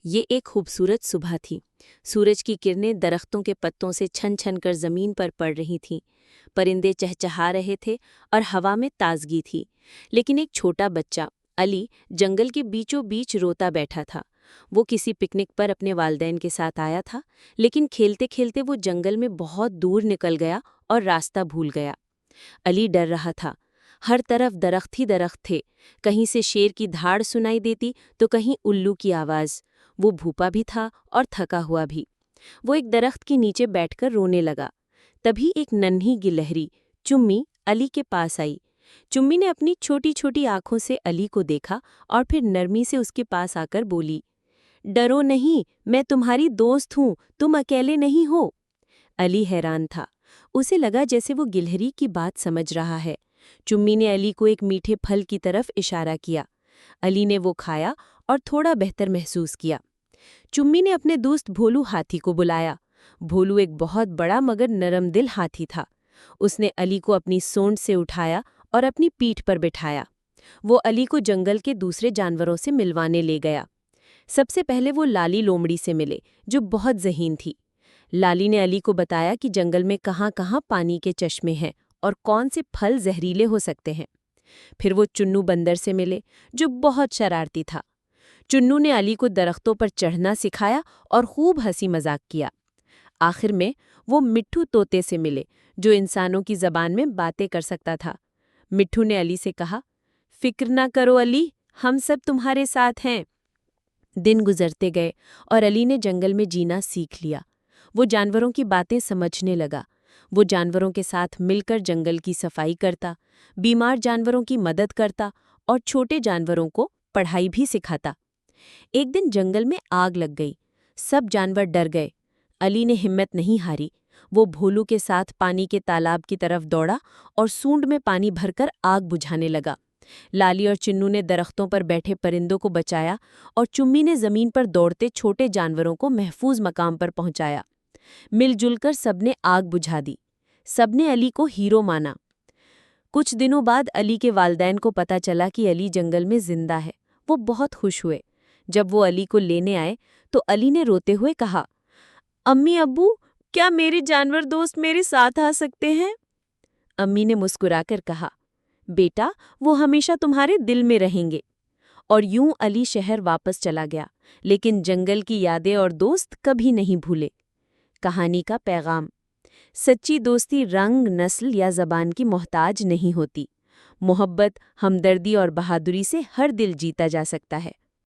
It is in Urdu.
یہ ایک خوبصورت صبح تھی۔ سورج کی کرنیں درختوں کے پتوں سے چھن چھن کر زمین پر پڑ رہی تھیں۔ پرندے چہچہا رہے تھے اور ہوا میں تازگی تھی، لیکن ایک چھوٹا بچہ علی جنگل کے بیچوں بیچ روتا بیٹھا تھا۔ وہ کسی پکنک پر اپنے والدین کے ساتھ آیا تھا، لیکن کھیلتے کھیلتے وہ جنگل میں بہت دور نکل گیا اور راستہ بھول گیا۔ علی ڈر رہا تھا۔ ہر طرف درخت ہی درخت تھے، کہیں سے شیر کی دھاڑ سنائی دیتی تو کہیں الو کی آواز۔ وہ بھوپا بھی تھا اور تھکا ہوا بھی۔ وہ ایک درخت کے نیچے بیٹھ کر رونے لگا۔ تبھی ایک ننھی گلہری چمی علی کے پاس آئی۔ چمی نے اپنی چھوٹی چھوٹی آنکھوں سے علی کو دیکھا اور پھر نرمی سے اس کے پاس آ کر بولی، ڈرو نہیں، میں تمہاری دوست ہوں، تم اکیلے نہیں ہو۔ علی حیران تھا۔ اسے لگا جیسے وہ گلہری کی بات سمجھ رہا ہے۔ چمی نے علی کو ایک میٹھے پھل کی طرف اشارہ کیا۔ علی نے وہ کھایا اور تھوڑا بہتر محسوس کیا۔ چمی نے اپنے دوست بھولو ہاتھی کو بلایا۔ بھولو ایک بہت بڑا مگر نرم دل ہاتھی تھا۔ اس نے علی کو اپنی سونڈ سے اٹھایا اور اپنی پیٹھ پر بٹھایا۔ وہ علی کو جنگل کے دوسرے جانوروں سے ملوانے لے گیا۔ سب سے پہلے وہ لالی لومڑی سے ملے، جو بہت ذہین تھی۔ لالی نے علی کو بتایا کہ جنگل میں کہاں کہاں پانی کے چشمے ہیں اور کون سے پھل زہریلے ہو سکتے ہیں۔ پھر وہ چنو بندر سے ملے، جو بہت شرارتی تھا۔ چنو نے علی کو درختوں پر چڑھنا سکھایا اور خوب ہنسی مذاق کیا۔ آخر میں وہ مٹھو طوطے سے ملے، جو انسانوں کی زبان میں باتیں کر سکتا تھا۔ مٹھو نے علی سے کہا، فکر نہ کرو علی، ہم سب تمہارے ساتھ ہیں۔ دن گزرتے گئے اور علی نے جنگل میں جینا سیکھ لیا۔ وہ جانوروں کی باتیں سمجھنے لگا۔ وہ جانوروں کے ساتھ مل کر جنگل کی صفائی کرتا، بیمار جانوروں کی مدد کرتا اور چھوٹے جانوروں کو پڑھائی بھی سکھاتا۔ ایک دن جنگل میں آگ لگ گئی۔ سب جانور ڈر گئے۔ علی نے ہمت نہیں ہاری۔ وہ بھولو کے ساتھ پانی کے تالاب کی طرف دوڑا اور سونڈ میں پانی بھر کر آگ بجھانے لگا۔ لالی اور چنو نے درختوں پر بیٹھے پرندوں کو بچایا اور چمی نے زمین پر دوڑتے چھوٹے جانوروں کو محفوظ مقام پر پہنچایا۔ مل جل کر سب نے آگ بجھا دی۔ سب نے علی کو ہیرو مانا۔ کچھ دنوں بعد علی کے والدین کو پتہ چلا کہ علی جنگل میں زندہ ہے۔ وہ بہت خوش ہوئے۔ جب وہ علی کو لینے آئے تو علی نے روتے ہوئے کہا، امی ابو، کیا میرے جانور دوست میرے ساتھ آ سکتے ہیں؟ امی نے مسکرا کر کہا، بیٹا، وہ ہمیشہ تمہارے دل میں رہیں گے۔ اور یوں علی شہر واپس چلا گیا، لیکن جنگل کی یادیں اور دوست کبھی نہیں بھولے۔ کہانی کا پیغام: سچی دوستی رنگ، نسل یا زبان کی محتاج نہیں ہوتی۔ محبت، ہمدردی اور بہادری سے ہر دل جیتا جا سکتا ہے۔